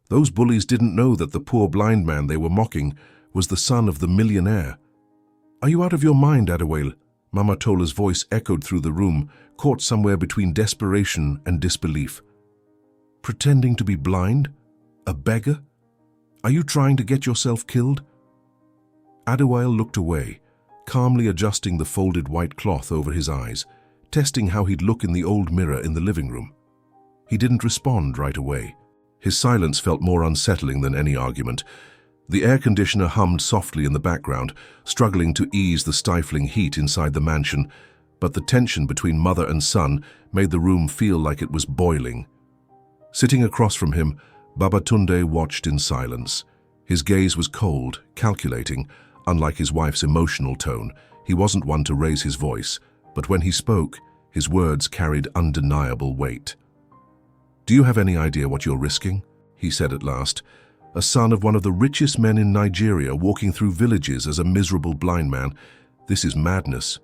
Those bullies didn't know that the poor blind man they were mocking was the son of the millionaire. "Are you out of your mind, Adewale?" Mama Tola's voice echoed through the room, caught somewhere between desperation and disbelief. "Pretending to be blind? A beggar? Are you trying to get yourself killed?" Adewale looked away, calmly adjusting the folded white cloth over his eyes, testing how he'd look in the old mirror in the living room. He didn't respond right away. His silence felt more unsettling than any argument. The air conditioner hummed softly in the background, struggling to ease the stifling heat inside the mansion, but the tension between mother and son made the room feel like it was boiling. Sitting across from him, Babatunde watched in silence. His gaze was cold, calculating. Unlike his wife's emotional tone, he wasn't one to raise his voice, but when he spoke, his words carried undeniable weight. "Do you have any idea what you're risking?" he said at last. "A son of one of the richest men in Nigeria walking through villages as a miserable blind man. This is madness."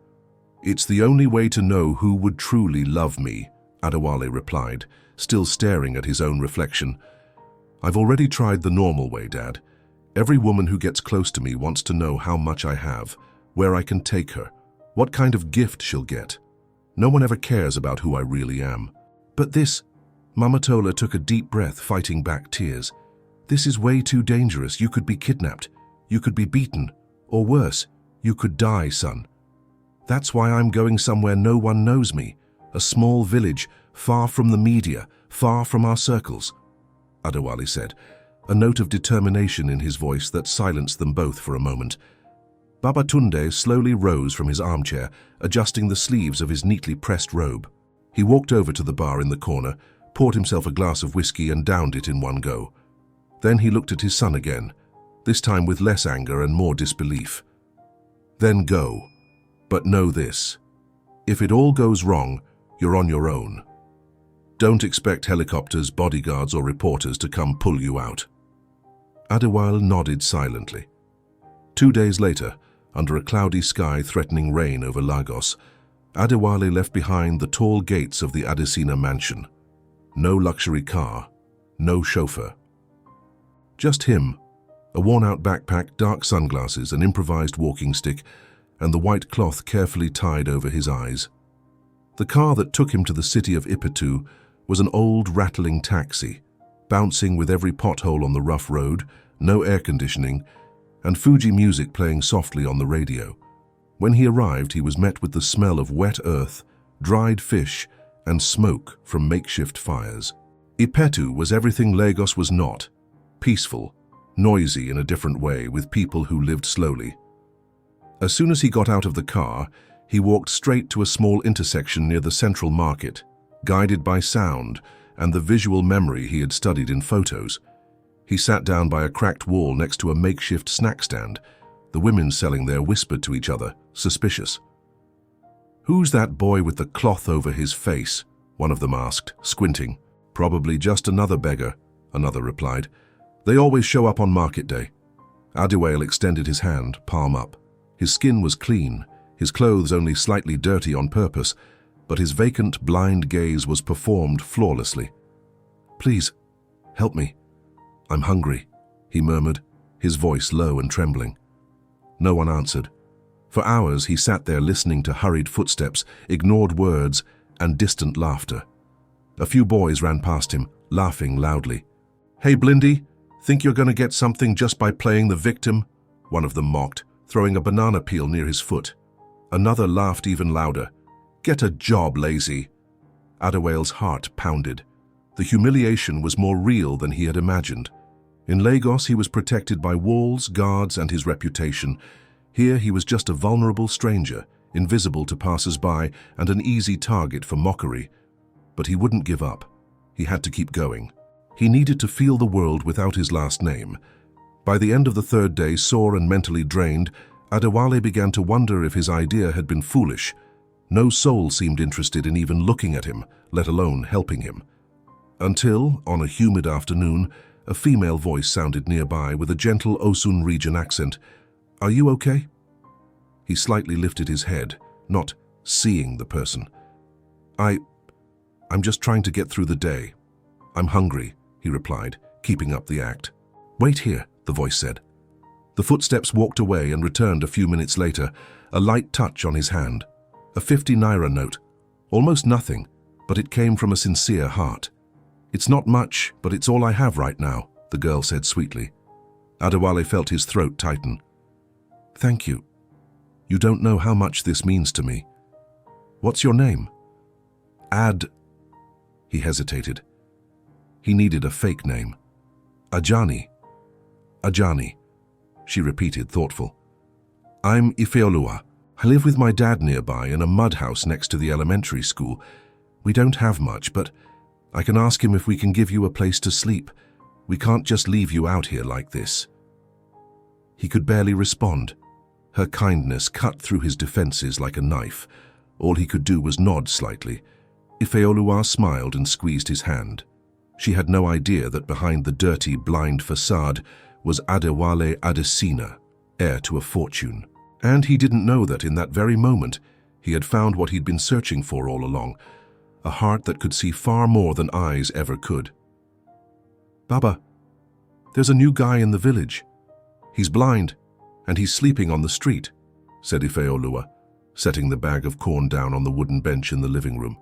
"It's the only way to know who would truly love me," Adewale replied, still staring at his own reflection. "I've already tried the normal way, Dad. Every woman who gets close to me wants to know how much I have, where I can take her, what kind of gift she'll get. No one ever cares about who I really am. But this..." Mama Tola took a deep breath, fighting back tears. "This is way too dangerous. You could be kidnapped. You could be beaten. Or worse, you could die, son. That's why I'm going somewhere no one knows me. A small village, far from the media, far from our circles," Adewale said, a note of determination in his voice that silenced them both for a moment. Babatunde slowly rose from his armchair, adjusting the sleeves of his neatly pressed robe. He walked over to the bar in the corner, poured himself a glass of whiskey and downed it in one go. Then he looked at his son again, this time with less anger and more disbelief. "Then go. But know this. If it all goes wrong, you're on your own. Don't expect helicopters, bodyguards, or reporters to come pull you out." Adewale nodded silently. 2 days later, under a cloudy sky threatening rain over Lagos, Adewale left behind the tall gates of the Adesina mansion. No luxury car, no chauffeur. Just him, a worn-out backpack, dark sunglasses, an improvised walking stick, and the white cloth carefully tied over his eyes. The car that took him to the city of Ipetu was an old, rattling taxi, bouncing with every pothole on the rough road, no air conditioning, and Fuji music playing softly on the radio. When he arrived, he was met with the smell of wet earth, dried fish, and smoke from makeshift fires. Ipetu was everything Lagos was not: peaceful, noisy in a different way, with people who lived slowly. As soon as he got out of the car, he walked straight to a small intersection near the central market, guided by sound and the visual memory he had studied in photos. He sat down by a cracked wall next to a makeshift snack stand. The women selling there whispered to each other, suspicious. "Who's that boy with the cloth over his face?" one of them asked, squinting. "Probably just another beggar," another replied. "They always show up on market day." Adewale extended his hand, palm up. His skin was clean, his clothes only slightly dirty on purpose, but his vacant, blind gaze was performed flawlessly. "Please, help me. I'm hungry," he murmured, his voice low and trembling. No one answered. For hours he sat there listening to hurried footsteps, ignored words, and distant laughter. A few boys ran past him, laughing loudly. "Hey, Blindy, think you're going to get something just by playing the victim?" one of them mocked, throwing a banana peel near his foot. Another laughed even louder. "Get a job, lazy." Adewale's heart pounded. The humiliation was more real than he had imagined. In Lagos, he was protected by walls, guards, and his reputation. Here, he was just a vulnerable stranger, invisible to passers-by and an easy target for mockery. But he wouldn't give up. He had to keep going. He needed to feel the world without his last name. By the end of the 3rd day, sore and mentally drained, Adewale began to wonder if his idea had been foolish. No soul seemed interested in even looking at him, let alone helping him. Until, on a humid afternoon, a female voice sounded nearby with a gentle Osun region accent. "Are you okay?" He slightly lifted his head, not seeing the person. I'm just trying to get through the day. I'm hungry," he replied, keeping up the act. "Wait here," the voice said. The footsteps walked away and returned a few minutes later, a light touch on his hand. A 50 naira note. Almost nothing, but it came from a sincere heart. "It's not much, but it's all I have right now," the girl said sweetly. Adewale felt his throat tighten. "Thank you. You don't know how much this means to me. What's your name?" He hesitated. He needed a fake name. "Ajani." "Ajani," she repeated, thoughtful. "I'm Ifeoluwa. I live with my dad nearby in a mud house next to the elementary school. We don't have much, but I can ask him if we can give you a place to sleep. We can't just leave you out here like this." He could barely respond. Her kindness cut through his defenses like a knife. All he could do was nod slightly. Ifeoluwa smiled and squeezed his hand. She had no idea that behind the dirty, blind facade was Adewale Adesina, heir to a fortune. And he didn't know that in that very moment he had found what he'd been searching for all along, a heart that could see far more than eyes ever could. "Baba, there's a new guy in the village. He's blind, and he's sleeping on the street," said Ifeoluwa, setting the bag of corn down on the wooden bench in the living room.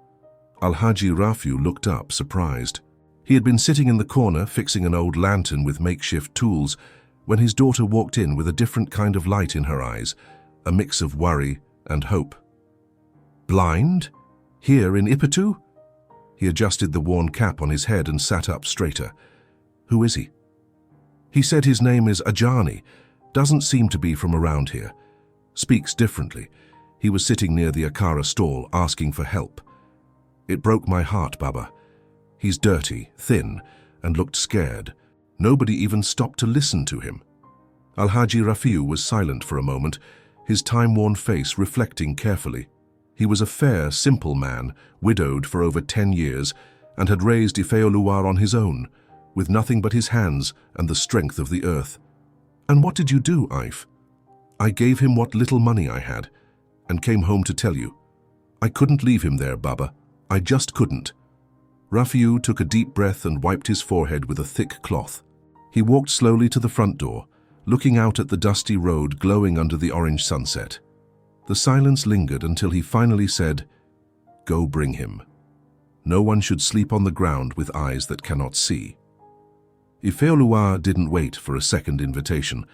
Alhaji Rafiu looked up, surprised. He had been sitting in the corner fixing an old lantern with makeshift tools when his daughter walked in with a different kind of light in her eyes, a mix of worry and hope. "Blind? Here in Ipetu?" He adjusted the worn cap on his head and sat up straighter. "Who is he?" "He said his name is Ajani. Doesn't seem to be from around here. Speaks differently. He was sitting near the Akara stall asking for help. It broke my heart, Baba. He's dirty, thin, and looked scared. Nobody even stopped to listen to him." Alhaji Rafiu was silent for a moment, his time-worn face reflecting carefully. He was a fair, simple man, widowed for over 10 years, and had raised Ifeoluwa on his own, with nothing but his hands and the strength of the earth. "And what did you do, Ife?" "I gave him what little money I had, and came home to tell you. I couldn't leave him there, Baba. I just couldn't." Rafiu took a deep breath and wiped his forehead with a thick cloth. He walked slowly to the front door, looking out at the dusty road glowing under the orange sunset. The silence lingered until he finally said, "Go bring him. No one should sleep on the ground with eyes that cannot see." Ifeoluwa didn't wait for a second invitation.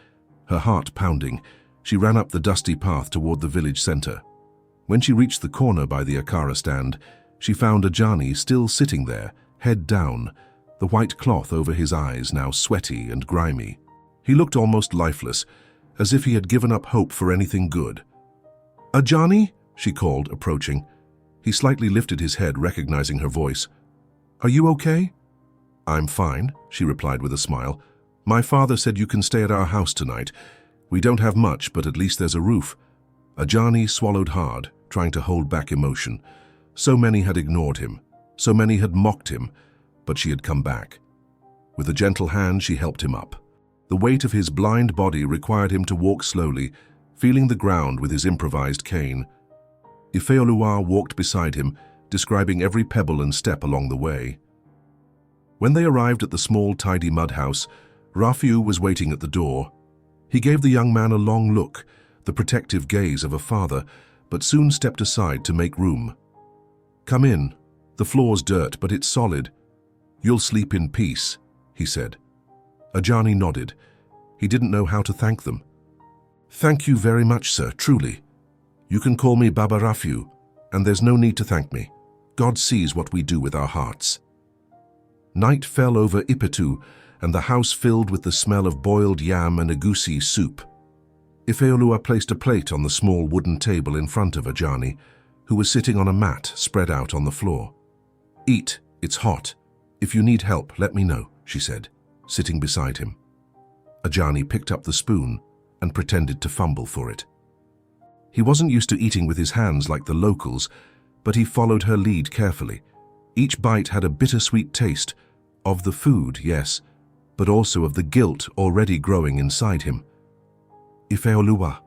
Her heart pounding, she ran up the dusty path toward the village center. When she reached the corner by the Akara stand, she found Ajani still sitting there, head down, the white cloth over his eyes now sweaty and grimy. He looked almost lifeless, as if he had given up hope for anything good. "Ajani?" she called, approaching. He slightly lifted his head, recognizing her voice. "Are you okay?" "I'm fine," she replied with a smile. "My father said you can stay at our house tonight. We don't have much, but at least there's a roof." Ajani swallowed hard, trying to hold back emotion. So many had ignored him, so many had mocked him, but she had come back. With a gentle hand, she helped him up. The weight of his blind body required him to walk slowly, feeling the ground with his improvised cane. Ifeoluwa walked beside him, describing every pebble and step along the way. When they arrived at the small, tidy mud house, Rafiu was waiting at the door. He gave the young man a long look, the protective gaze of a father, but soon stepped aside to make room. "Come in. The floor's dirt, but it's solid. You'll sleep in peace," he said. Ajani nodded. He didn't know how to thank them. "Thank you very much, sir, truly. You can call me Baba Rafiu, and there's no need to thank me. God sees what we do with our hearts." Night fell over Ipetu, and the house filled with the smell of boiled yam and egusi soup. Ifeoluwa placed a plate on the small wooden table in front of Ajani, who was sitting on a mat spread out on the floor. "Eat, it's hot. If you need help, let me know," she said, sitting beside him. Ajani picked up the spoon and pretended to fumble for it. He wasn't used to eating with his hands like the locals, but he followed her lead carefully. Each bite had a bittersweet taste, of the food, yes, but also of the guilt already growing inside him. "Ifeoluwa,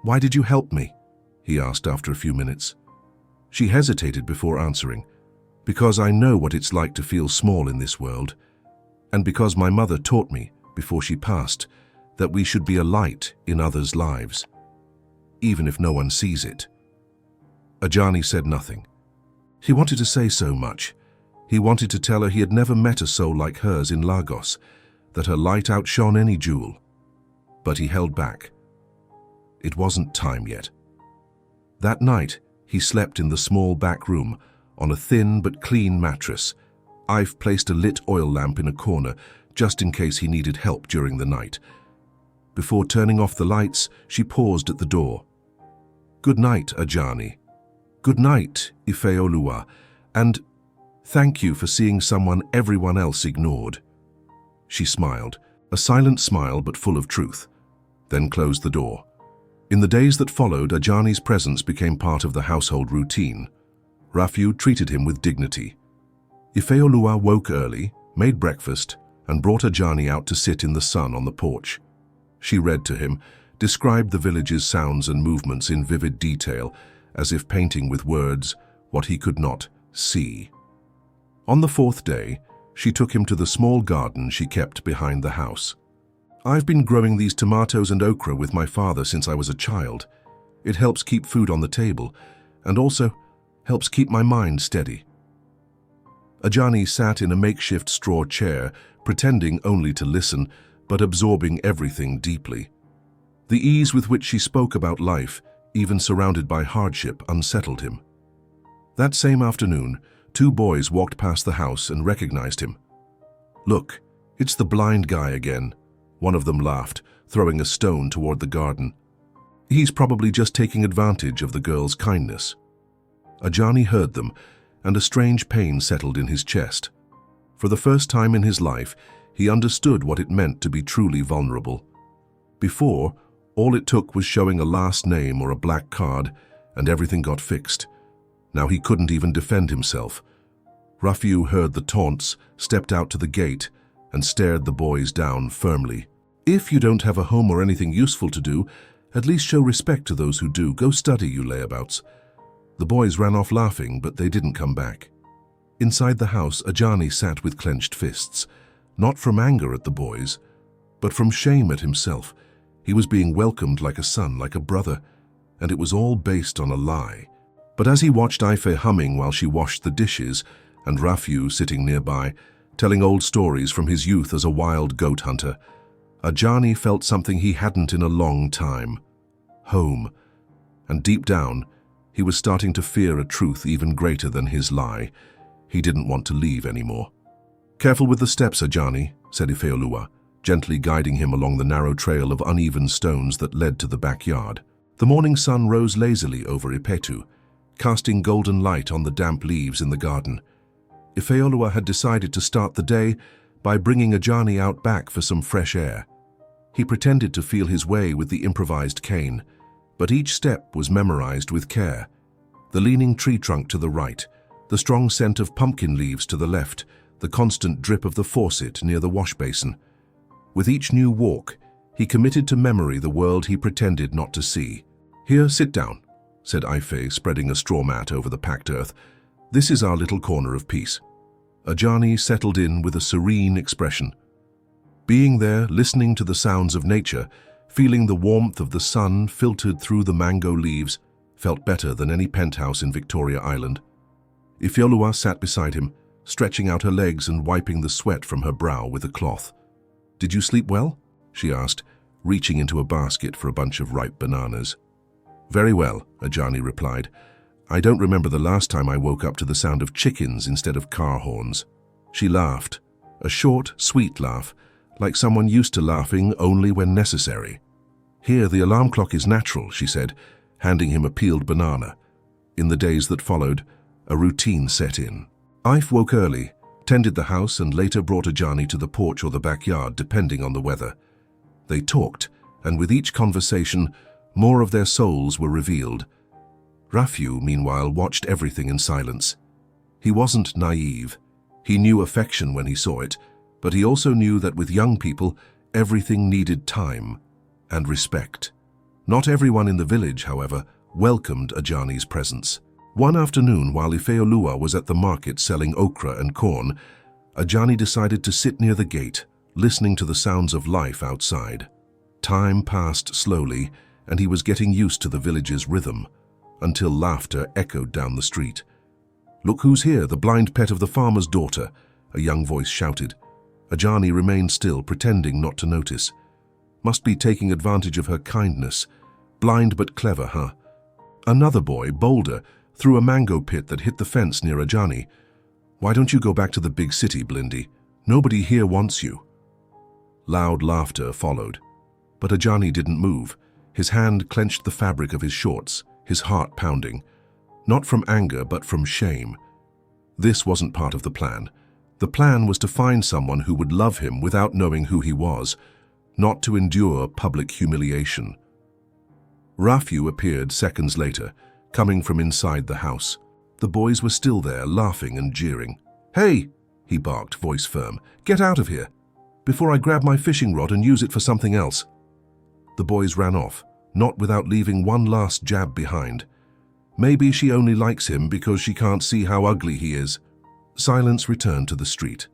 why did you help me?" he asked after a few minutes. She hesitated before answering. "Because I know what it's like to feel small in this world. and because my mother taught me, before she passed, that we should be a light in others' lives, even if no one sees it." Ajani said nothing. He wanted to say so much. He wanted to tell her he had never met a soul like hers in Lagos, that her light outshone any jewel. But he held back. It wasn't time yet. That night, he slept in the small back room, on a thin but clean mattress. Ife placed a lit oil lamp in a corner, just in case he needed help during the night. Before turning off the lights, she paused at the door. "Good night, Ajani. Good night, Ifeoluwa, and thank you for seeing someone everyone else ignored." She smiled, a silent smile but full of truth, then closed the door. In the days that followed, Ajani's presence became part of the household routine. Rafiu treated him with dignity. Ifeoluwa woke early, made breakfast, and brought Ajani out to sit in the sun on the porch. She read to him, described the village's sounds and movements in vivid detail, as if painting with words what he could not see. On the fourth day, she took him to the small garden she kept behind the house. "I've been growing these tomatoes and okra with my father since I was a child. It helps keep food on the table, and also helps keep my mind steady." Ajani sat in a makeshift straw chair, pretending only to listen, but absorbing everything deeply. The ease with which she spoke about life, even surrounded by hardship, unsettled him. That same afternoon, two boys walked past the house and recognized him. "Look, it's the blind guy again," one of them laughed, throwing a stone toward the garden. "He's probably just taking advantage of the girl's kindness." Ajani heard them, and a strange pain settled in his chest. For the first time in his life, he understood what it meant to be truly vulnerable. Before, all it took was showing a last name or a black card, and everything got fixed. Now he couldn't even defend himself. Rafiu heard the taunts, stepped out to the gate, and stared the boys down firmly. "If you don't have a home or anything useful to do, at least show respect to those who do. Go study, you layabouts." The boys ran off laughing, but they didn't come back. Inside the house, Ajani sat with clenched fists, not from anger at the boys, but from shame at himself. He was being welcomed like a son, like a brother, and it was all based on a lie. But as he watched Ife humming while she washed the dishes, and Rafiu sitting nearby, telling old stories from his youth as a wild goat hunter, Ajani felt something he hadn't in a long time: home. And deep down, he was starting to fear a truth even greater than his lie. He didn't want to leave anymore. "Careful with the steps, Ajani," said Ifeoluwa, gently guiding him along the narrow trail of uneven stones that led to the backyard. The morning sun rose lazily over Ipetu, casting golden light on the damp leaves in the garden. Ifeoluwa had decided to start the day by bringing Ajani out back for some fresh air. He pretended to feel his way with the improvised cane, but each step was memorized with care. The leaning tree trunk to the right, the strong scent of pumpkin leaves to the left, the constant drip of the faucet near the wash basin. With each new walk, he committed to memory the world he pretended not to see. "Here, sit down," said Ife, spreading a straw mat over the packed earth. "This is our little corner of peace." Ajani settled in with a serene expression. Being there, listening to the sounds of nature, feeling the warmth of the sun filtered through the mango leaves, felt better than any penthouse in Victoria Island. Ifeoluwa sat beside him, stretching out her legs and wiping the sweat from her brow with a cloth. "Did you sleep well?" she asked, reaching into a basket for a bunch of ripe bananas. "Very well," Ajani replied. "I don't remember the last time I woke up to the sound of chickens instead of car horns." She laughed, a short, sweet laugh, like someone used to laughing only when necessary. "Here, the alarm clock is natural," she said, handing him a peeled banana. In the days that followed, a routine set in. Ife woke early, tended the house, and later brought Ajani to the porch or the backyard, depending on the weather. They talked, and with each conversation, more of their souls were revealed. Rafiu, meanwhile, watched everything in silence. He wasn't naive. He knew affection when he saw it, but he also knew that with young people, everything needed time and respect. Not everyone in the village, however, welcomed Ajani's presence. One afternoon, while Ifeoluwa was at the market selling okra and corn, Ajani decided to sit near the gate, listening to the sounds of life outside. Time passed slowly, and he was getting used to the village's rhythm, until laughter echoed down the street. "Look who's here, the blind pet of the farmer's daughter," a young voice shouted. Ajani remained still, pretending not to notice. Must be taking advantage of her kindness. Blind but clever, huh? Another boy, bolder, threw a mango pit that hit the fence near Ajani. "Why don't you go back to the big city, Blindy? Nobody here wants you." Loud laughter followed, but Ajani didn't move. His hand clenched the fabric of his shorts, his heart pounding. Not from anger, but from shame. This wasn't part of the plan. The plan was to find someone who would love him without knowing who he was, not to endure public humiliation. Rafiu appeared seconds later, coming from inside the house. The boys were still there, laughing and jeering. "Hey!" he barked, voice firm. "Get out of here, before I grab my fishing rod and use it for something else." The boys ran off, not without leaving one last jab behind. Maybe she only likes him because she can't see how ugly he is. Silence returned to the street.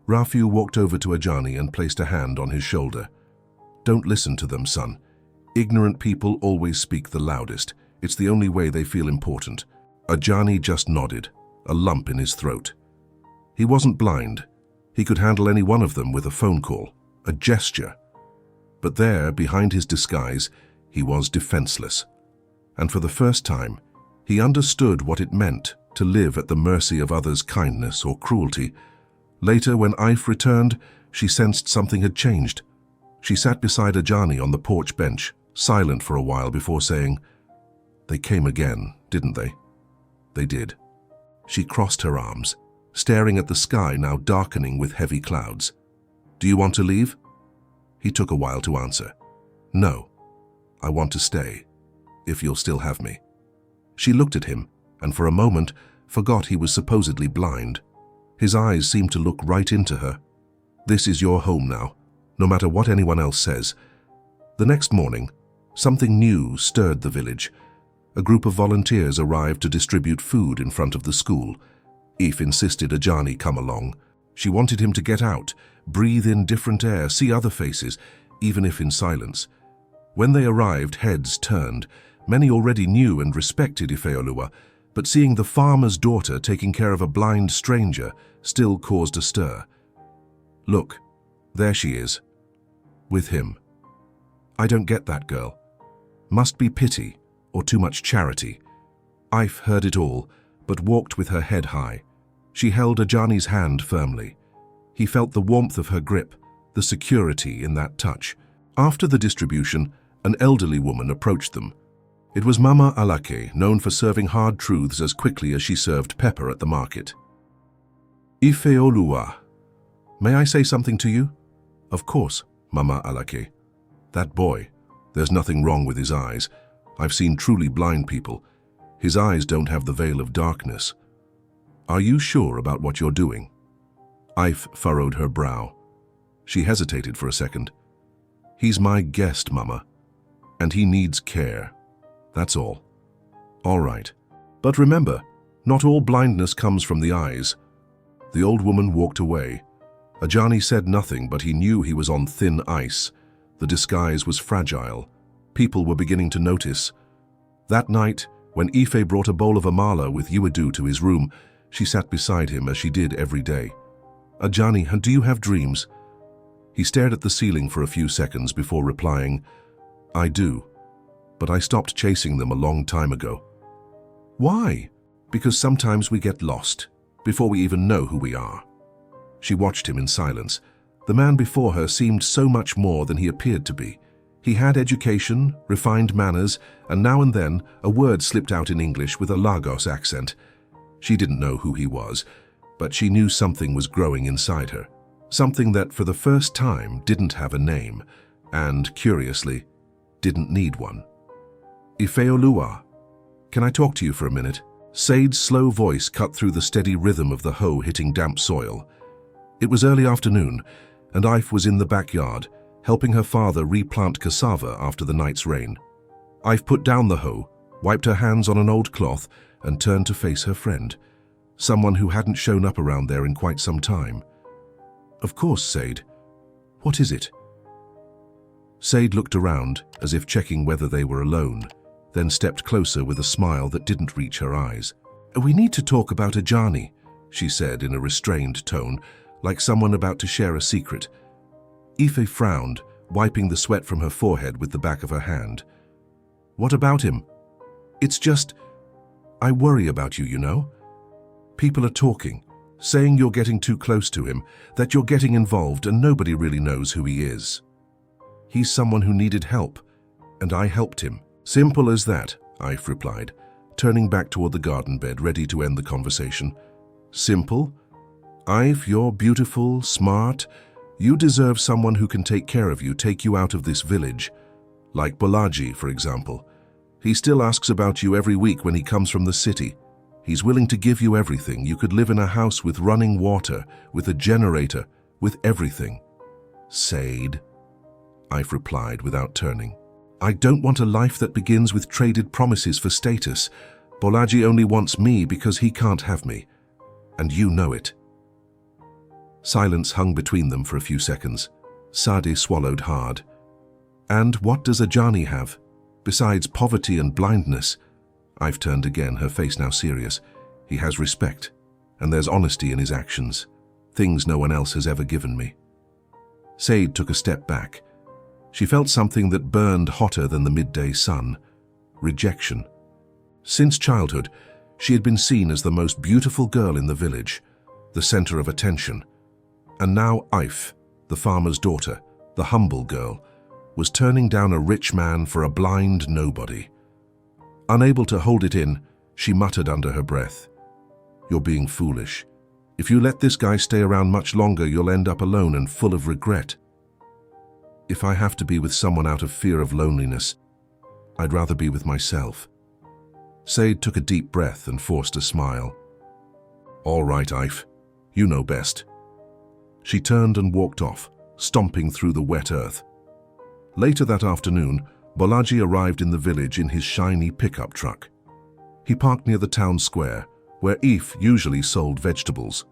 Rafiu walked over to Ajani and placed a hand on his shoulder. "Don't listen to them, son. Ignorant people always speak the loudest. It's the only way they feel important." Ajani just nodded, a lump in his throat. He wasn't blind. He could handle any one of them with a phone call, a gesture. But there, behind his disguise, he was defenseless. And for the first time, he understood what it meant to live at the mercy of others' kindness or cruelty. Later, when Ife returned, she sensed something had changed. She sat beside Ajani on the porch bench, silent for a while before saying, "They came again, didn't they?" "They did." She crossed her arms, staring at the sky now darkening with heavy clouds. "Do you want to leave?" He took a while to answer. "No, I want to stay, if you'll still have me." She looked at him, and for a moment forgot he was supposedly blind. His eyes seemed to look right into her. "This is your home now, no matter what anyone else says." The next morning, something new stirred the village. A group of volunteers arrived to distribute food in front of the school. Ife insisted Ajani come along. She wanted him to get out, breathe in different air, see other faces, even if in silence. When they arrived, heads turned. Many already knew and respected Ifeoluwa, but seeing the farmer's daughter taking care of a blind stranger still caused a stir. "Look, there she is, with him. I don't get that girl. Must be pity or too much charity." Ife heard it all, but walked with her head high. She held Ajani's hand firmly. He felt the warmth of her grip, the security in that touch. After the distribution, an elderly woman approached them. It was Mama Alake, known for serving hard truths as quickly as she served pepper at the market. "Ifeoluwa, may I say something to you?" "Of course, Mama Alake." "That boy, there's nothing wrong with his eyes. I've seen truly blind people. His eyes don't have the veil of darkness. Are you sure about what you're doing?" Ife furrowed her brow. She hesitated for a second. "He's my guest, Mama, and he needs care. That's all." "All right. But remember, not all blindness comes from the eyes." The old woman walked away. Ajani said nothing, but he knew he was on thin ice. The disguise was fragile. People were beginning to notice. That night, when Ife brought a bowl of amala with Ipetu to his room, she sat beside him as she did every day. "Ajani, do you have dreams?" He stared at the ceiling for a few seconds before replying, "I do, but I stopped chasing them a long time ago." "Why?" "Because sometimes we get lost, before we even know who we are." She watched him in silence. The man before her seemed so much more than he appeared to be. He had education, refined manners, and now and then a word slipped out in English with a Lagos accent. She didn't know who he was, but she knew something was growing inside her. Something that, for the first time, didn't have a name, and, curiously, didn't need one. "Ifeoluwa, can I talk to you for a minute?" Said's slow voice cut through the steady rhythm of the hoe hitting damp soil. It was early afternoon, and Ife was in the backyard, helping her father replant cassava after the night's rain. Ife put down the hoe, wiped her hands on an old cloth, and turned to face her friend, someone who hadn't shown up around there in quite some time. Of course, Said. What is it? Said looked around, as if checking whether they were alone, then stepped closer with a smile that didn't reach her eyes. We need to talk about Ajani, she said in a restrained tone, like someone about to share a secret. Ife frowned, wiping the sweat from her forehead with the back of her hand. What about him? It's just, I worry about you, you know? People are talking, saying you're getting too close to him, that you're getting involved and nobody really knows who he is. He's someone who needed help, and I helped him. Simple as that, Ife replied, turning back toward the garden bed, ready to end the conversation. Simple? Ife, you're beautiful, smart. You deserve someone who can take care of you, take you out of this village. Like Bolaji, for example. He still asks about you every week when he comes from the city. He's willing to give you everything. You could live in a house with running water, with a generator, with everything. Said, Ife replied without turning. I don't want a life that begins with traded promises for status. Bolaji only wants me because he can't have me. And you know it. Silence hung between them for a few seconds. Sadi swallowed hard. And what does Ajani have? Besides poverty and blindness? Ife turned again, her face now serious. He has respect, and there's honesty in his actions. Things no one else has ever given me. Said took a step back. She felt something that burned hotter than the midday sun. Rejection. Since childhood, she had been seen as the most beautiful girl in the village, the center of attention. And now Ife, the farmer's daughter, the humble girl, was turning down a rich man for a blind nobody. Unable to hold it in, she muttered under her breath, You're being foolish. If you let this guy stay around much longer, you'll end up alone and full of regret. If I have to be with someone out of fear of loneliness, I'd rather be with myself. Said took a deep breath and forced a smile. All right, Ife. You know best. She turned and walked off, stomping through the wet earth. Later that afternoon, Bolaji arrived in the village in his shiny pickup truck. He parked near the town square, where Ife usually sold vegetables.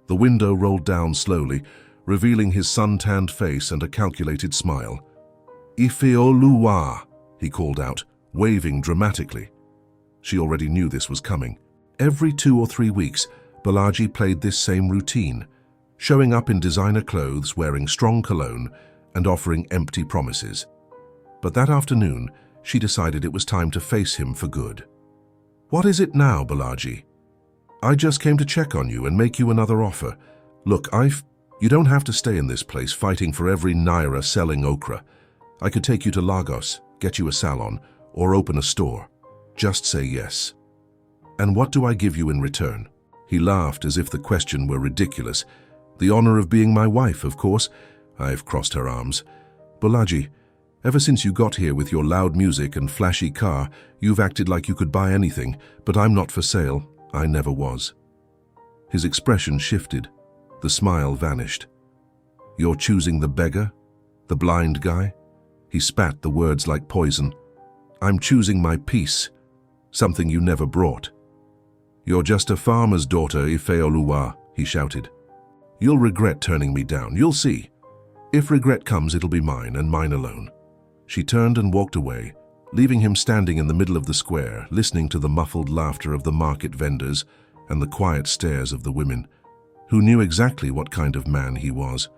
The window rolled down slowly, revealing his sun-tanned face and a calculated smile. Ifeoluwa, he called out, waving dramatically. She already knew this was coming. Every 2 or 3 weeks, Bolaji played this same routine, showing up in designer clothes, wearing strong cologne, and offering empty promises. But that afternoon, she decided it was time to face him for good. What is it now, Bolaji? I just came to check on you and make you another offer. Look, you don't have to stay in this place fighting for every naira selling okra. I could take you to Lagos, get you a salon, or open a store. Just say yes. And what do I give you in return? He laughed as if the question were ridiculous. The honor of being my wife, of course. I've crossed her arms. Bolaji, ever since you got here with your loud music and flashy car, you've acted like you could buy anything, but I'm not for sale. I never was. His expression shifted. The smile vanished. You're choosing the beggar? The blind guy? He spat the words like poison. I'm choosing my peace, something you never brought. You're just a farmer's daughter, Ifeoluwa, he shouted. You'll regret turning me down, you'll see. If regret comes, it'll be mine, and mine alone. She turned and walked away, leaving him standing in the middle of the square, listening to the muffled laughter of the market vendors and the quiet stares of the women, who knew exactly what kind of man he was.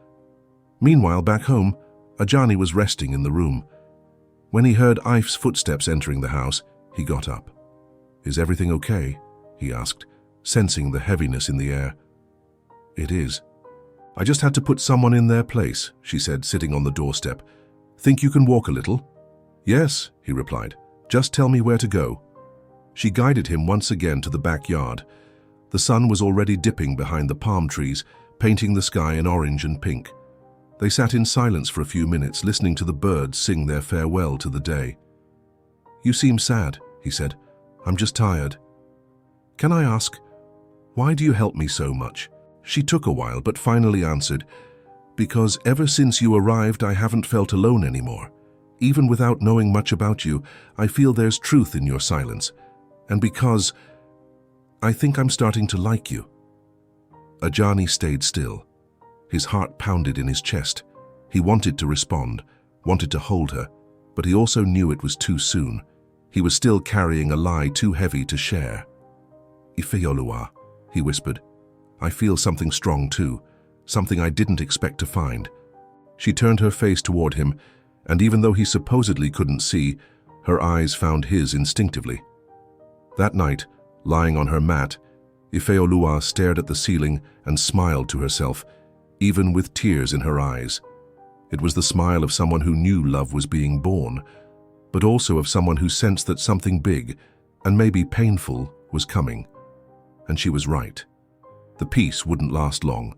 Meanwhile, back home, Ajani was resting in the room. When he heard Ife's footsteps entering the house, he got up. Is everything okay? He asked, sensing the heaviness in the air. It is. I just had to put someone in their place, she said, sitting on the doorstep. Think you can walk a little? Yes, he replied. Just tell me where to go. She guided him once again to the backyard. The sun was already dipping behind the palm trees, painting the sky in orange and pink. They sat in silence for a few minutes, listening to the birds sing their farewell to the day. You seem sad, he said. I'm just tired. Can I ask, why do you help me so much? She took a while, but finally answered, because ever since you arrived, I haven't felt alone anymore. Even without knowing much about you, I feel there's truth in your silence. And because I think I'm starting to like you. Ajani stayed still. His heart pounded in his chest. He wanted to respond, wanted to hold her, but he also knew it was too soon. He was still carrying a lie too heavy to share. "Ifeoluwa," he whispered. "I feel something strong too, something I didn't expect to find." She turned her face toward him, and even though he supposedly couldn't see, her eyes found his instinctively. That night, lying on her mat, Ifeoluwa stared at the ceiling and smiled to herself, even with tears in her eyes. It was the smile of someone who knew love was being born, but also of someone who sensed that something big, and maybe painful, was coming. And she was right. The peace wouldn't last long,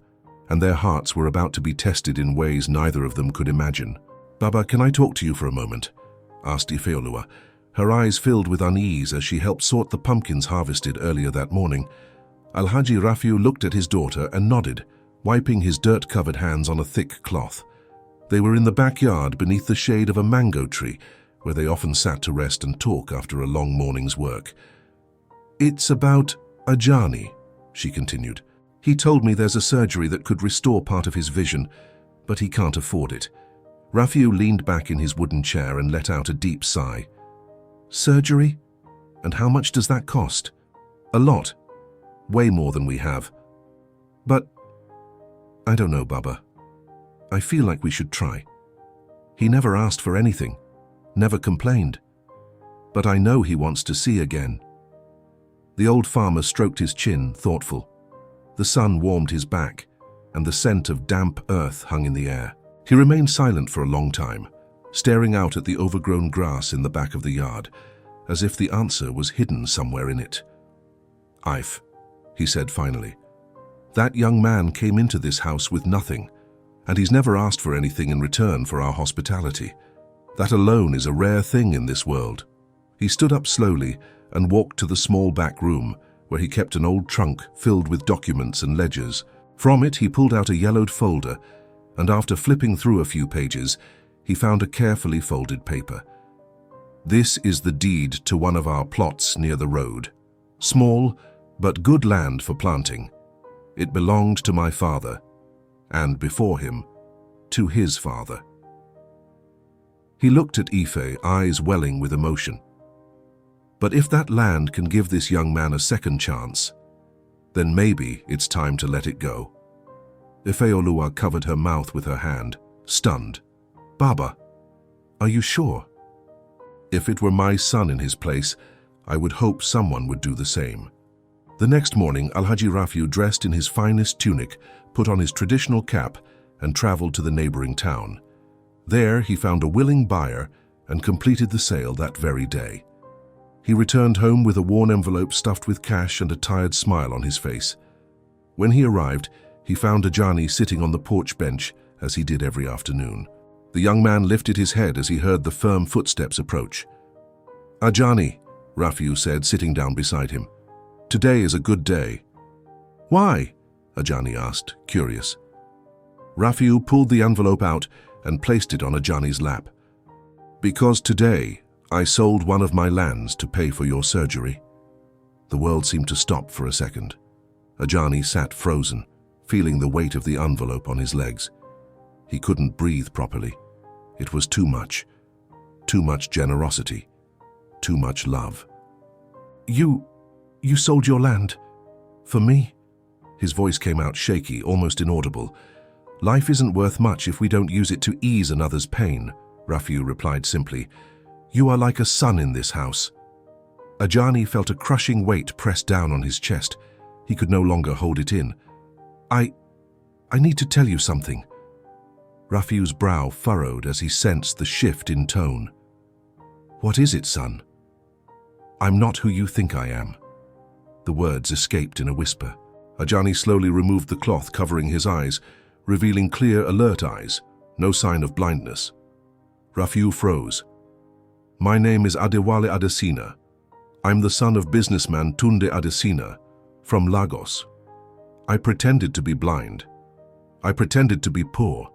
and their hearts were about to be tested in ways neither of them could imagine. "Baba, can I talk to you for a moment?" asked Ifeoluwa. Her eyes filled with unease as she helped sort the pumpkins harvested earlier that morning. Alhaji Rafiu looked at his daughter and nodded, wiping his dirt-covered hands on a thick cloth. They were in the backyard beneath the shade of a mango tree, where they often sat to rest and talk after a long morning's work. "It's about Ajani," she continued. "He told me there's a surgery that could restore part of his vision, but he can't afford it." Rafiu leaned back in his wooden chair and let out a deep sigh. "Surgery? And how much does that cost?" "A lot. Way more than we have. But I don't know, Baba. I feel like we should try. He never asked for anything, never complained. But I know he wants to see again." The old farmer stroked his chin, thoughtful. The sun warmed his back, and the scent of damp earth hung in the air. He remained silent for a long time, staring out at the overgrown grass in the back of the yard, as if the answer was hidden somewhere in it. "Ife," he said finally, "that young man came into this house with nothing, and he's never asked for anything in return for our hospitality. That alone is a rare thing in this world." He stood up slowly and walked to the small back room, where he kept an old trunk filled with documents and ledgers. From it, he pulled out a yellowed folder, and after flipping through a few pages, he found a carefully folded paper. "This is the deed to one of our plots near the road. Small, but good land for planting. It belonged to my father, and before him, to his father." He looked at Ife, eyes welling with emotion. "But if that land can give this young man a second chance, then maybe it's time to let it go." Ifeoluwa covered her mouth with her hand, stunned. "Baba, are you sure?" "If it were my son in his place, I would hope someone would do the same." The next morning, Alhaji Rafiu dressed in his finest tunic, put on his traditional cap, and traveled to the neighboring town. There, he found a willing buyer and completed the sale that very day. He returned home with a worn envelope stuffed with cash and a tired smile on his face. When he arrived, he found Ajani sitting on the porch bench, as he did every afternoon. The young man lifted his head as he heard the firm footsteps approach. "Ajani," Rafiu said, sitting down beside him. "Today is a good day." "Why?" Ajani asked, curious. Rafiu pulled the envelope out and placed it on Ajani's lap. "Because today, I sold one of my lands to pay for your surgery." The world seemed to stop for a second. Ajani sat frozen, feeling the weight of the envelope on his legs. He couldn't breathe properly. It was too much generosity, too much love. You sold your land? For me?" His voice came out shaky, almost inaudible. "Life isn't worth much if we don't use it to ease another's pain," Rafiu replied simply. "You are like a son in this house." Ajani felt a crushing weight press down on his chest. He could no longer hold it in. I need to tell you something." Rafiu's brow furrowed as he sensed the shift in tone. "What is it, son?" "I'm not who you think I am." The words escaped in a whisper. Ajani slowly removed the cloth covering his eyes, revealing clear, alert eyes, no sign of blindness. Rafiu froze. "My name is Adewale Adesina. I'm the son of businessman Tunde Adesina, from Lagos. I pretended to be blind. I pretended to be poor.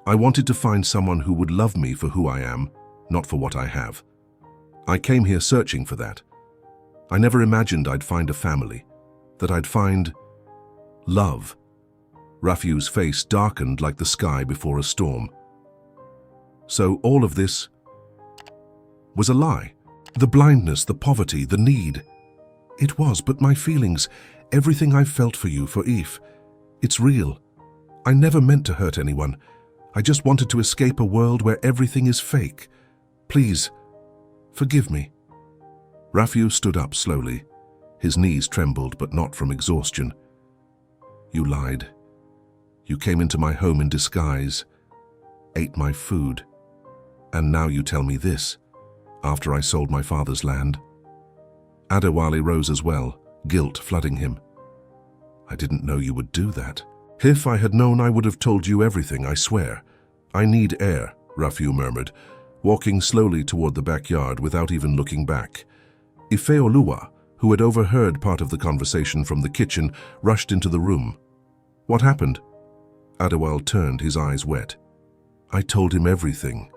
I wanted to find someone who would love me for who I am, not for what I have. I came here searching for that. I never imagined I'd find a family, that I'd find love. Rafiu's face darkened like the sky before a storm. So all of this was a lie. The blindness, the poverty, the need. It was, but my feelings, everything I've felt for you, for Ife, it's real. I never meant to hurt anyone. I just wanted to escape a world where everything is fake. Please, forgive me. Rafiu stood up slowly. His knees trembled, but not from exhaustion. You lied. You came into my home in disguise, ate my food, and now you tell me this, after I sold my father's land. Adewale rose as well, guilt flooding him. I didn't know you would do that. If I had known, I would have told you everything, I swear. I need heir, Rafiu murmured, walking slowly toward the backyard without even looking back. Ifeoluwa, who had overheard part of the conversation from the kitchen, rushed into the room. What happened? Adewale turned, his eyes wet. I told him everything.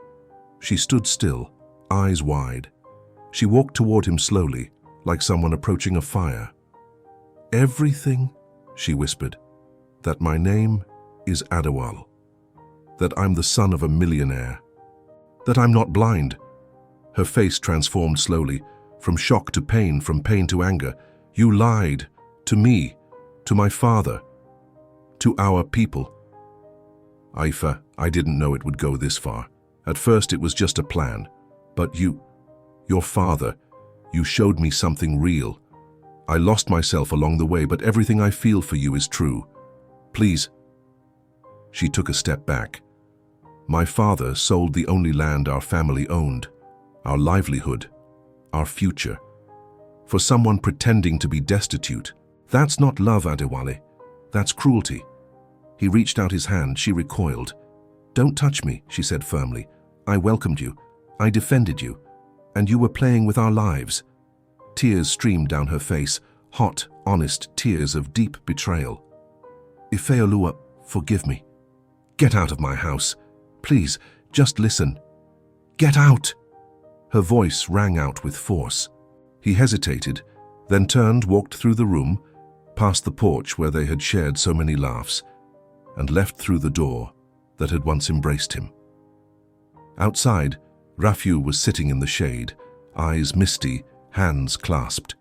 She stood still, eyes wide. She walked toward him slowly, like someone approaching a fire. Everything, she whispered. That my name is Adewale. That I'm the son of a millionaire. That I'm not blind. Her face transformed slowly, from shock to pain, from pain to anger. You lied. To me. To my father. To our people. Ife, I didn't know it would go this far. At first it was just a plan. But your father, you showed me something real. I lost myself along the way, but everything I feel for you is true. Please. She took a step back. My father sold the only land our family owned, our livelihood, our future, for someone pretending to be destitute. That's not love, Adewale. That's cruelty. He reached out his hand. She recoiled. Don't touch me, she said firmly. I welcomed you. I defended you. And you were playing with our lives. Tears streamed down her face, hot, honest tears of deep betrayal. Ifeoluwa, forgive me. Get out of my house. Please, just listen. Get out! Her voice rang out with force. He hesitated, then turned, walked through the room, past the porch where they had shared so many laughs, and left through the door that had once embraced him. Outside, Rafiu was sitting in the shade, eyes misty, hands clasped.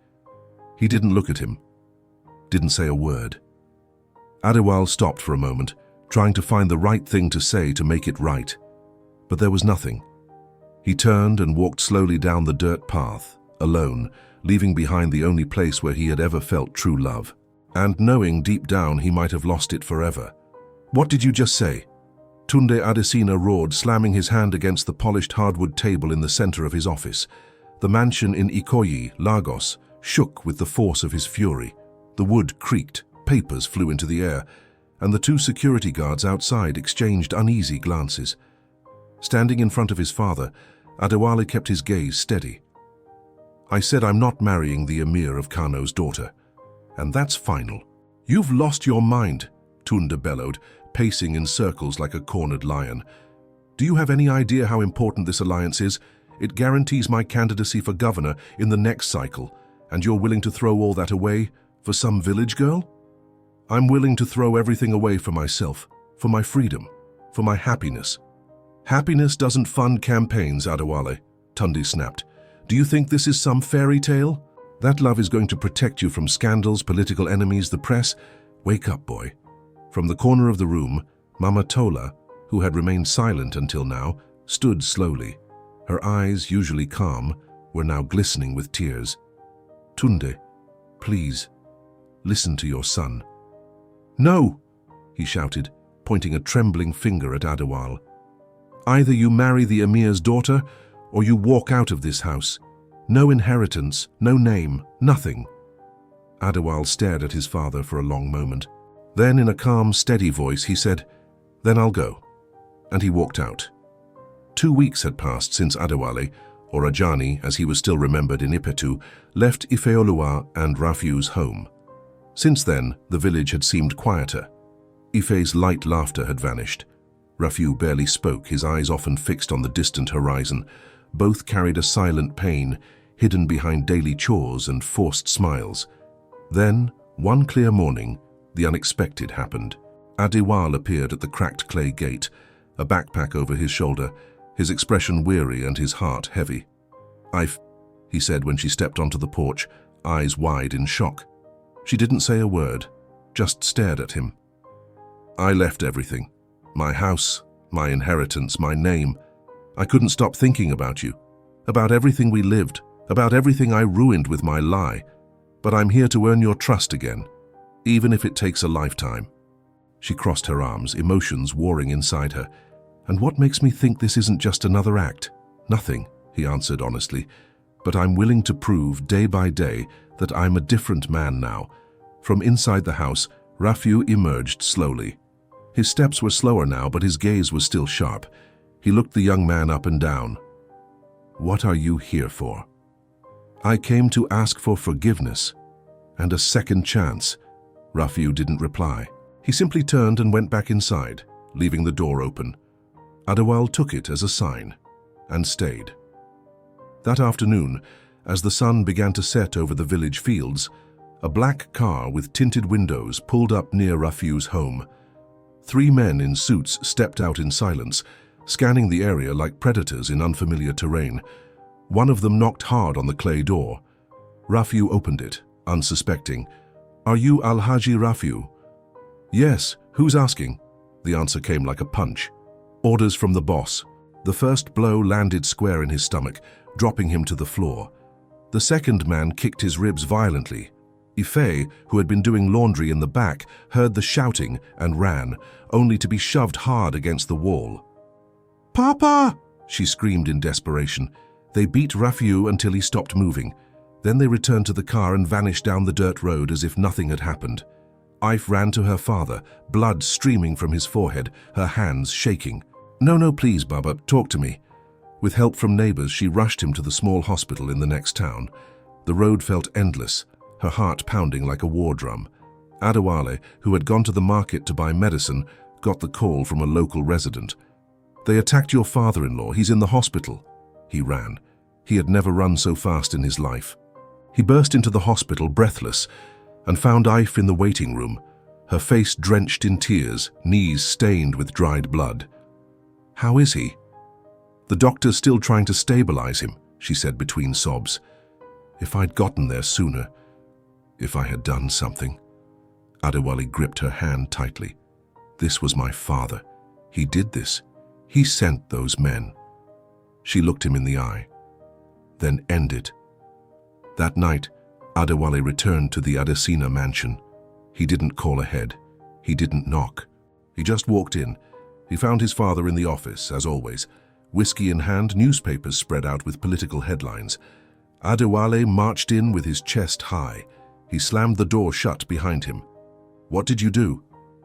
He didn't look at him, didn't say a word. Adewale stopped for a moment, trying to find the right thing to say to make it right. But there was nothing. He turned and walked slowly down the dirt path, alone, leaving behind the only place where he had ever felt true love, and knowing deep down he might have lost it forever. What did you just say? Tunde Adesina roared, slamming his hand against the polished hardwood table in the center of his office. The mansion in Ikoyi, Lagos, shook with the force of his fury. The wood creaked, papers flew into the air, and the two security guards outside exchanged uneasy glances. Standing in front of his father, Adewale kept his gaze steady. I said I'm not marrying the emir of Kano's daughter, and that's final. You've lost your mind, Tunde bellowed, pacing in circles like a cornered lion. Do you have any idea how important this alliance is? It guarantees my candidacy for governor in the next cycle, and you're willing to throw all that away for some village girl? I'm willing to throw everything away for myself, for my freedom, for my happiness. Happiness doesn't fund campaigns, Adewale, Tunde snapped. Do you think this is some fairy tale? That love is going to protect you from scandals, political enemies, the press. Wake up, boy. From the corner of the room, Mama Tola, who had remained silent until now, stood slowly. Her eyes, usually calm, were now glistening with tears. Tunde, please, listen to your son. No, he shouted, pointing a trembling finger at Adewale. Either you marry the emir's daughter, or you walk out of this house. No inheritance, no name, nothing. Adewale stared at his father for a long moment. Then, in a calm, steady voice, he said, Then I'll go. And he walked out. 2 weeks had passed since Adewale, or Ajani, as he was still remembered in Ipetu, left Ifeoluwa and Rafiu's home. Since then, the village had seemed quieter. Ife's light laughter had vanished. Rafiu barely spoke, his eyes often fixed on the distant horizon. Both carried a silent pain, hidden behind daily chores and forced smiles. Then, one clear morning, the unexpected happened. Adewale appeared at the cracked clay gate, a backpack over his shoulder, his expression weary and his heart heavy. He said when she stepped onto the porch, eyes wide in shock. She didn't say a word, just stared at him. I left everything. My house, my inheritance, my name. I couldn't stop thinking about you, about everything we lived, about everything I ruined with my lie. But I'm here to earn your trust again, even if it takes a lifetime. She crossed her arms, emotions warring inside her. And what makes me think this isn't just another act? Nothing, he answered honestly. But I'm willing to prove day by day that I'm a different man now. From inside the house, Rafiu emerged slowly. His steps were slower now, but his gaze was still sharp. He looked the young man up and down. What are you here for? I came to ask for forgiveness and a second chance. Rafiu didn't reply. He simply turned and went back inside, leaving the door open. Adewale took it as a sign and stayed. That afternoon, as the sun began to set over the village fields, a black car with tinted windows pulled up near Rafiu's home. 3 men in suits stepped out in silence, scanning the area like predators in unfamiliar terrain. One of them knocked hard on the clay door. Rafiu opened it, unsuspecting. Are you Alhaji Rafiu? Yes, who's asking? The answer came like a punch. Orders from the boss. The first blow landed square in his stomach, dropping him to the floor. The second man kicked his ribs violently. Ife, who had been doing laundry in the back, heard the shouting and ran, only to be shoved hard against the wall. Papa! She screamed in desperation. They beat Rafiu until he stopped moving. Then they returned to the car and vanished down the dirt road as if nothing had happened. Ife ran to her father, blood streaming from his forehead, her hands shaking. No, please, Baba, talk to me. With help from neighbors, she rushed him to the small hospital in the next town. The road felt endless, her heart pounding like a war drum. Adewale, who had gone to the market to buy medicine, got the call from a local resident. They attacked your father-in-law. He's in the hospital. He ran. He had never run so fast in his life. He burst into the hospital, breathless, and found Ife in the waiting room, her face drenched in tears, knees stained with dried blood. How is he? The doctor's still trying to stabilize him, she said between sobs. If I'd gotten there sooner, if I had done something. Adewale gripped her hand tightly. This was my father. He did this. He sent those men. She looked him in the eye, then ended. That night, Adewale returned to the Adesina mansion. He didn't call ahead. He didn't knock. He just walked in. He found his father in the office, as always. Whiskey in hand, newspapers spread out with political headlines. Adewale marched in with his chest high. He slammed the door shut behind him. What did you do?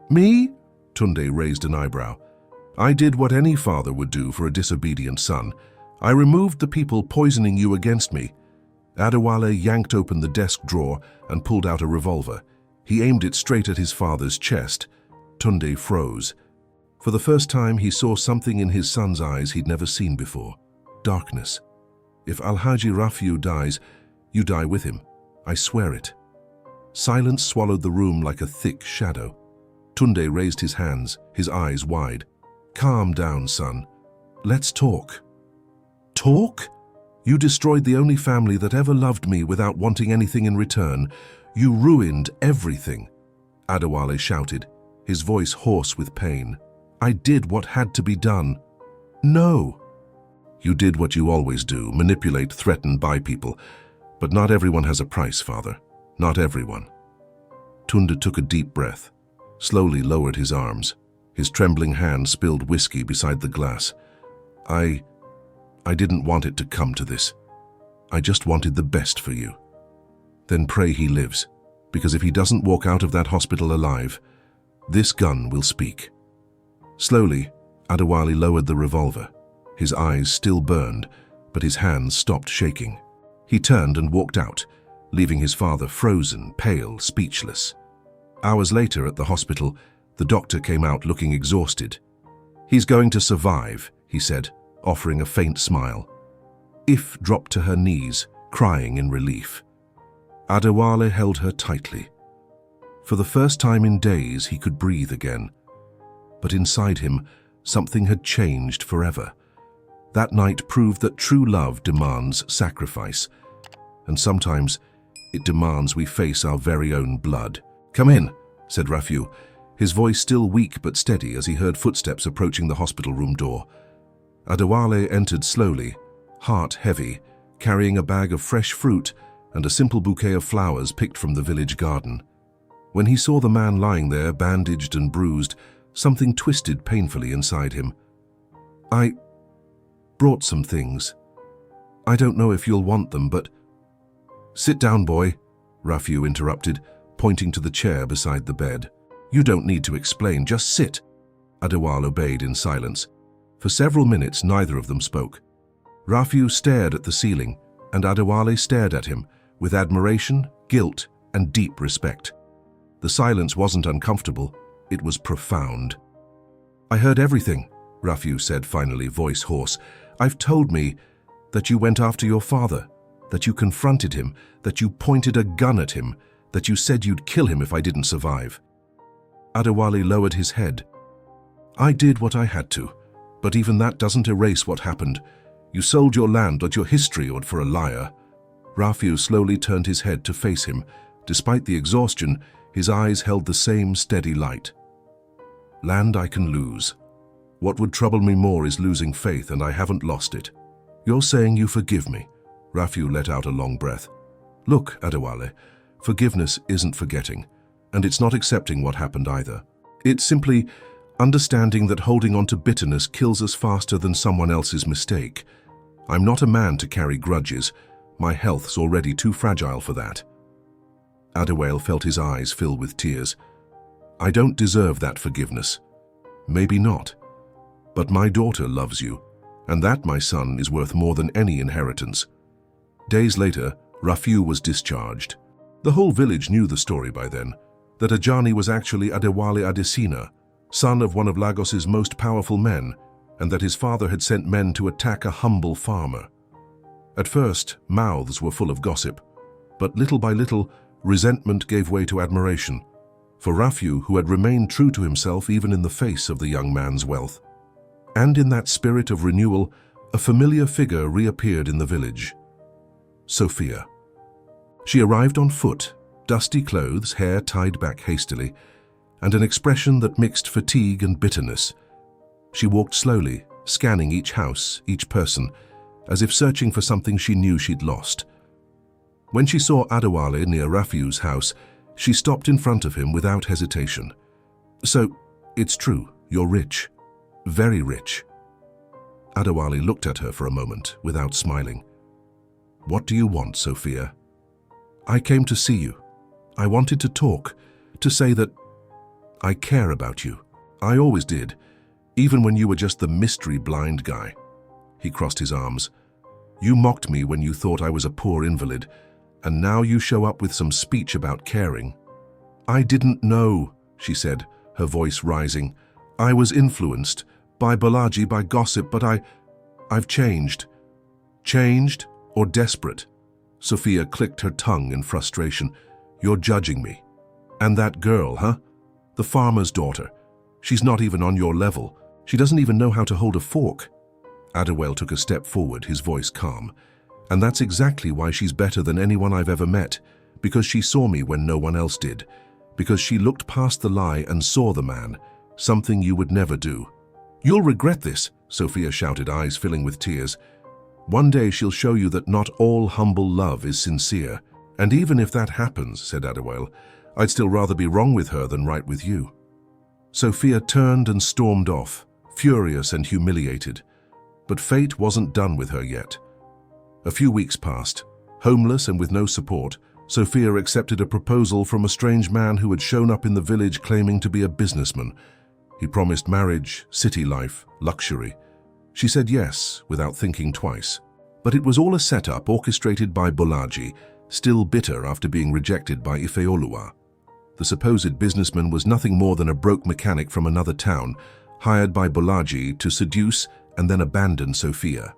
Me? Tunde raised an eyebrow. I did what any father would do for a disobedient son. I removed the people poisoning you against me. Adewale yanked open the desk drawer and pulled out a revolver. He aimed it straight at his father's chest. Tunde froze. For the first time, he saw something in his son's eyes he'd never seen before. Darkness. If Alhaji Rafiu dies, you die with him. I swear it. Silence swallowed the room like a thick shadow. Tunde raised his hands, his eyes wide. Calm down, son. Let's talk. Talk? You destroyed the only family that ever loved me without wanting anything in return. You ruined everything. Adewale shouted, his voice hoarse with pain. I did what had to be done. No. You did what you always do, manipulate, threaten, buy people. But not everyone has a price, father. Not everyone. Tunde took a deep breath, slowly lowered his arms. His trembling hand spilled whiskey beside the glass. I didn't want it to come to this. I just wanted the best for you. Then pray he lives, because if he doesn't walk out of that hospital alive, this gun will speak. Slowly, Adewale lowered the revolver. His eyes still burned, but his hands stopped shaking. He turned and walked out, leaving his father frozen, pale, speechless. Hours later at the hospital, the doctor came out looking exhausted. He's going to survive, he said, offering a faint smile. If dropped to her knees, crying in relief. Adewale held her tightly. For the first time in days, he could breathe again, but inside him, something had changed forever. That night proved that true love demands sacrifice, and sometimes it demands we face our very own blood. "Come in," said Rafiu, his voice still weak but steady as he heard footsteps approaching the hospital room door. Adewale entered slowly, heart heavy, carrying a bag of fresh fruit and a simple bouquet of flowers picked from the village garden. When he saw the man lying there, bandaged and bruised, something twisted painfully inside him. "I brought some things. I don't know if you'll want them, but—" "Sit down, boy," Rafiu interrupted, pointing to the chair beside the bed. "You don't need to explain, just sit." Adewale obeyed in silence. For several minutes, neither of them spoke. Rafiu stared at the ceiling, and Adewale stared at him, with admiration, guilt, and deep respect. The silence wasn't uncomfortable, it was profound. "I heard everything," Rafiu said finally, voice hoarse. "I've told me that you went after your father, that you confronted him, that you pointed a gun at him, that you said you'd kill him if I didn't survive." Adewale lowered his head. "I did what I had to, but even that doesn't erase what happened. You sold your land, but your history for a liar." Rafiu slowly turned his head to face him. Despite the exhaustion, his eyes held the same steady light. "Land I can lose. What would trouble me more is losing faith, and I haven't lost it." "You're saying you forgive me?" Rafiu let out a long breath. "Look, Adewale, forgiveness isn't forgetting, and it's not accepting what happened either. It's simply understanding that holding on to bitterness kills us faster than someone else's mistake. I'm not a man to carry grudges. My health's already too fragile for that." Adewale felt his eyes fill with tears. "I don't deserve that forgiveness. Maybe not. But my daughter loves you, and that, my son, is worth more than any inheritance." Days later, Rafiu was discharged. The whole village knew the story by then, that Ajani was actually Adewale Adesina, son of one of Lagos's most powerful men, and that his father had sent men to attack a humble farmer. At first, mouths were full of gossip, but little by little, resentment gave way to admiration, for Rafiu, who had remained true to himself even in the face of the young man's wealth. And in that spirit of renewal, a familiar figure reappeared in the village. Sophia. She arrived on foot, dusty clothes, hair tied back hastily, and an expression that mixed fatigue and bitterness. She walked slowly, scanning each house, each person, as if searching for something she knew she'd lost. When she saw Adewale near Rafiu's house, she stopped in front of him without hesitation. "So, it's true, you're rich. Very rich." Adewale looked at her for a moment, without smiling. "What do you want, Sophia?" "I came to see you. I wanted to talk, to say that I care about you. I always did, even when you were just the mystery blind guy." He crossed his arms. "You mocked me when you thought I was a poor invalid, and now you show up with some speech about caring." "I didn't know," she said, her voice rising. "I was influenced by Balaji, by gossip, but I've changed." "Changed or desperate?" Sophia clicked her tongue in frustration. "You're judging me. And that girl, huh? The farmer's daughter. She's not even on your level. She doesn't even know how to hold a fork." Adewale took a step forward, his voice calm. "And that's exactly why she's better than anyone I've ever met, because she saw me when no one else did, because she looked past the lie and saw the man, something you would never do." "You'll regret this," Sophia shouted, eyes filling with tears. "One day she'll show you that not all humble love is sincere. And even if that happens," said Adewale, "I'd still rather be wrong with her than right with you." Sophia turned and stormed off, furious and humiliated. But fate wasn't done with her yet. A few weeks passed. Homeless and with no support, Sophia accepted a proposal from a strange man who had shown up in the village claiming to be a businessman. He promised marriage, city life, luxury. She said yes, without thinking twice. But it was all a setup orchestrated by Bolaji, still bitter after being rejected by Ifeoluwa. The supposed businessman was nothing more than a broke mechanic from another town, hired by Bolaji to seduce and then abandon Sophia.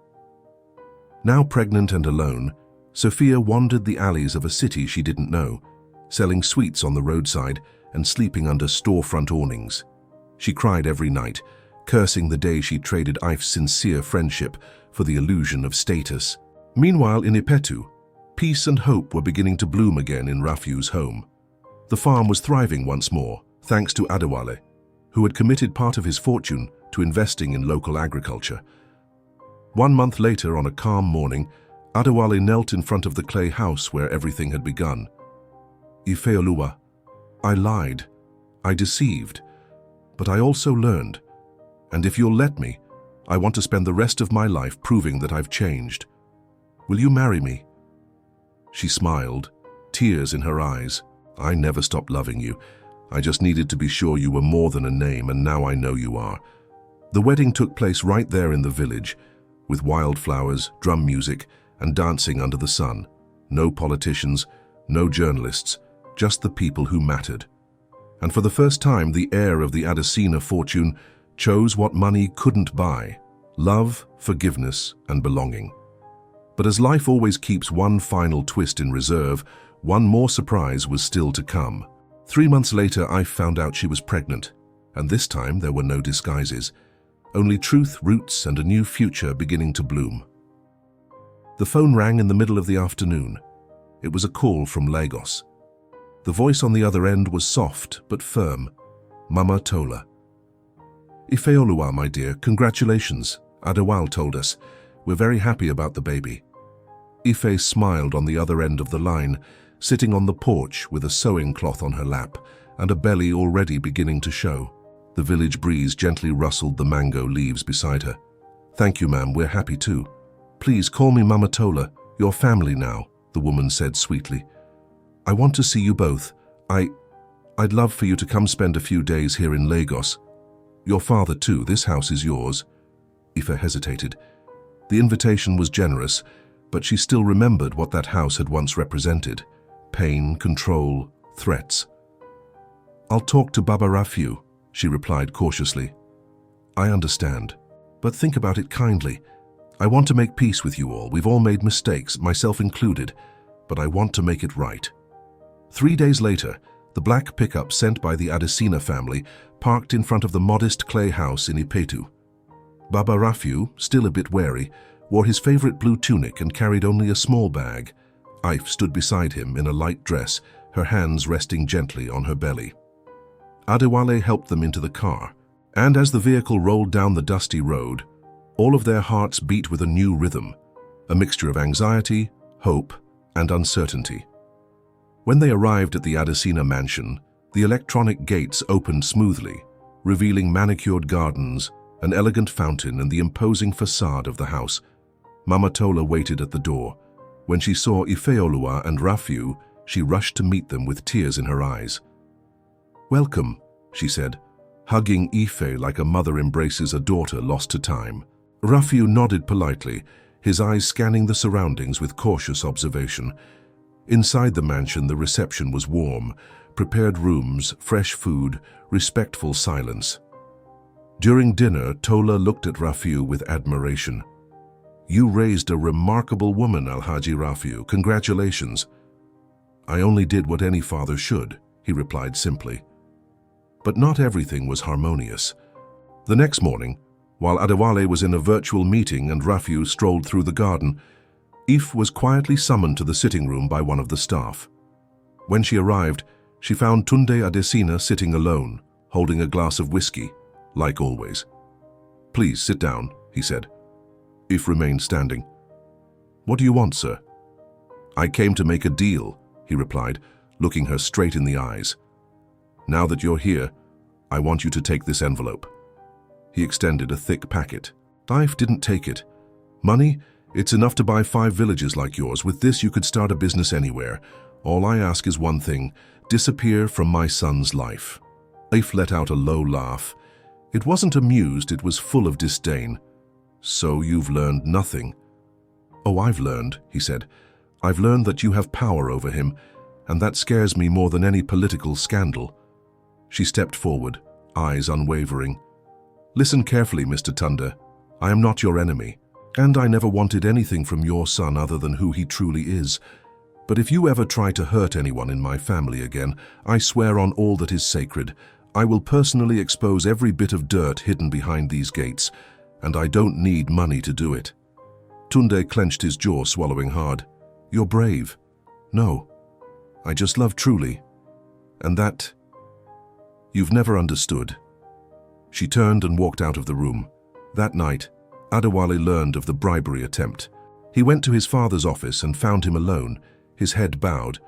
Now pregnant and alone, Sophia wandered the alleys of a city she didn't know, selling sweets on the roadside and sleeping under storefront awnings. She cried every night, cursing the day she traded Ife's sincere friendship for the illusion of status. Meanwhile, in Ipetu, peace and hope were beginning to bloom again in Rafiu's home. The farm was thriving once more, thanks to Adewale, who had committed part of his fortune to investing in local agriculture. 1 month later, on a calm morning, Adewale knelt in front of the clay house where everything had begun. Ifeoluwa, I lied, I deceived, but I also learned, and if you'll let me, I want to spend the rest of my life proving that I've changed. Will you marry me? She smiled, tears in her eyes. I never stopped loving you. I just needed to be sure you were more than a name, and now I know you are. The wedding took place right there in the village, with wildflowers, drum music, and dancing under the sun. No politicians, no journalists, just the people who mattered. And for the first time, the heir of the Adesina fortune chose what money couldn't buy: love, forgiveness, and belonging. But as life always keeps one final twist in reserve, one more surprise was still to come. 3 months later, I found out she was pregnant, and this time there were no disguises, only truth, roots, and a new future beginning to bloom. The phone rang in the middle of the afternoon. It was a call from Lagos. The voice on the other end was soft but firm. Mama Tola. Ifeoluwa, my dear, congratulations, Adewale told us. We're very happy about the baby. Ife smiled on the other end of the line, sitting on the porch with a sewing cloth on her lap and a belly already beginning to show. The village breeze gently rustled the mango leaves beside her. Thank you, ma'am, we're happy too. Please call me Mama Tola. You're family now, the woman said sweetly. I want to see you both. I'd love for you to come spend a few days here in Lagos. Your father too, this house is yours. Ife hesitated. The invitation was generous, but she still remembered what that house had once represented: pain, control, threats. I'll talk to Baba Rafiu, she replied cautiously. I understand, but think about it kindly. I want to make peace with you all. We've all made mistakes, myself included, but I want to make it right. 3 days later, the black pickup sent by the Adesina family parked in front of the modest clay house in Ipetu. Baba Rafiu, still a bit wary, wore his favorite blue tunic and carried only a small bag. Ife stood beside him in a light dress, her hands resting gently on her belly. Adewale helped them into the car, and as the vehicle rolled down the dusty road, all of their hearts beat with a new rhythm, a mixture of anxiety, hope, and uncertainty. When they arrived at the Adesina mansion, the electronic gates opened smoothly, revealing manicured gardens, an elegant fountain, and the imposing facade of the house. Mama Tola waited at the door. When she saw Ifeoluwa and Rafiu, she rushed to meet them with tears in her eyes. Welcome, she said, hugging Ife like a mother embraces a daughter lost to time. Rafiu nodded politely, his eyes scanning the surroundings with cautious observation. Inside the mansion, the reception was warm, prepared rooms, fresh food, respectful silence. During dinner, Tola looked at Rafiu with admiration. You raised a remarkable woman, Alhaji Rafiu. Congratulations. I only did what any father should, he replied simply. But not everything was harmonious. The next morning, while Adewale was in a virtual meeting and Rafiu strolled through the garden, Ife was quietly summoned to the sitting room by one of the staff. When she arrived, she found Tunde Adesina sitting alone, holding a glass of whiskey, like always. Please sit down, he said. Ife remained standing. What do you want, sir? I came to make a deal, he replied, looking her straight in the eyes. Now that you're here, I want you to take this envelope. He extended a thick packet. Ife didn't take it. Money? It's enough to buy 5 villages like yours. With this, you could start a business anywhere. All I ask is one thing: disappear from my son's life. Ife let out a low laugh. It wasn't amused, it was full of disdain. So you've learned nothing? Oh, I've learned, he said. I've learned that you have power over him, and that scares me more than any political scandal. She stepped forward, eyes unwavering. Listen carefully, Mr. Tunde. I am not your enemy, and I never wanted anything from your son other than who he truly is. But if you ever try to hurt anyone in my family again, I swear on all that is sacred, I will personally expose every bit of dirt hidden behind these gates, and I don't need money to do it. Tunde clenched his jaw, swallowing hard. You're brave. No, I just love truly. And that... You've never understood. She turned and walked out of the room. That night, Adewale learned of the bribery attempt. He went to his father's office and found him alone, his head bowed.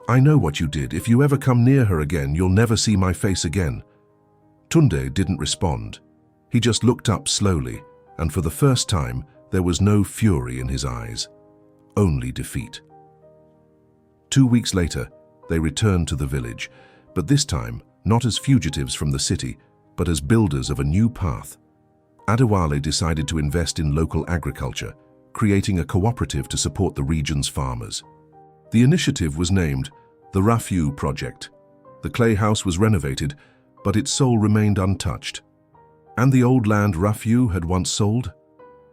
I know what you did. If you ever come near her again, you'll never see my face again. Tunde didn't respond. He just looked up slowly, and for the first time, there was no fury in his eyes, only defeat. 2 weeks later, they returned to the village, but this time, not as fugitives from the city, but as builders of a new path. Adewale decided to invest in local agriculture, creating a cooperative to support the region's farmers. The initiative was named the Rafiu Project. The clay house was renovated, but its soul remained untouched. And the old land Rafiu had once sold?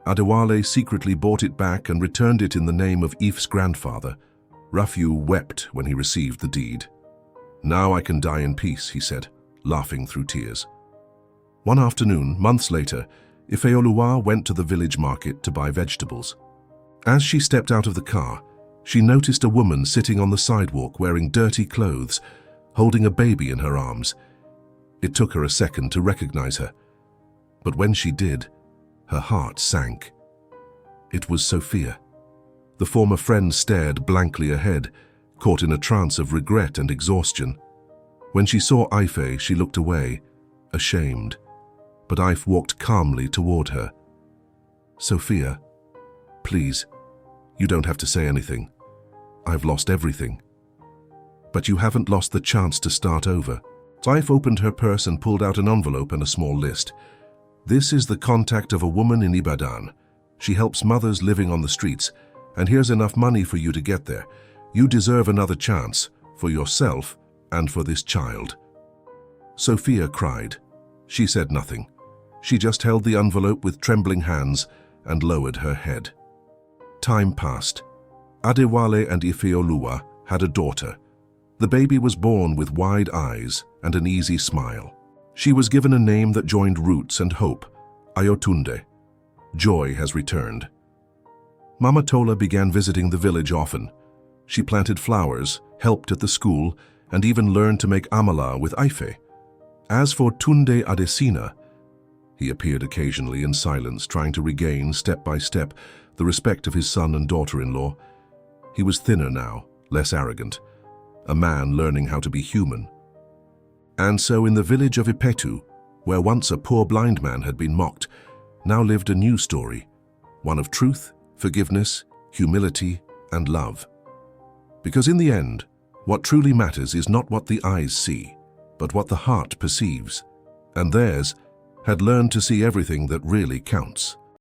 Adewale secretly bought it back and returned it in the name of Ife's grandfather. Rafiu wept when he received the deed. Now I can die in peace, he said, laughing through tears. One afternoon, months later, Ifeoluwa went to the village market to buy vegetables. As she stepped out of the car, she noticed a woman sitting on the sidewalk wearing dirty clothes, holding a baby in her arms. It took her a second to recognize her. But when she did, her heart sank. It was Sophia. The former friend stared blankly ahead, caught in a trance of regret and exhaustion. When she saw Ife, she looked away, ashamed. But Ife walked calmly toward her. Sophia, please, you don't have to say anything. I've lost everything. But you haven't lost the chance to start over. Ife opened her purse and pulled out an envelope and a small list. This is the contact of a woman in Ibadan. She helps mothers living on the streets, and here's enough money for you to get there. You deserve another chance, for yourself and for this child. Sophia cried. She said nothing. She just held the envelope with trembling hands and lowered her head. Time passed. Adewale and Ifeoluwa had a daughter. The baby was born with wide eyes and an easy smile. She was given a name that joined roots and hope, Ayotunde. Joy has returned. Mama Tola began visiting the village often. She planted flowers, helped at the school, and even learned to make amala with Ife. As for Tunde Adesina, he appeared occasionally in silence, trying to regain, step by step, the respect of his son and daughter-in-law. He was thinner now, less arrogant, a man learning how to be human. And so in the village of Ipetu, where once a poor blind man had been mocked, now lived a new story, one of truth, forgiveness, humility, and love. Because in the end, what truly matters is not what the eyes see, but what the heart perceives, and theirs had learned to see everything that really counts.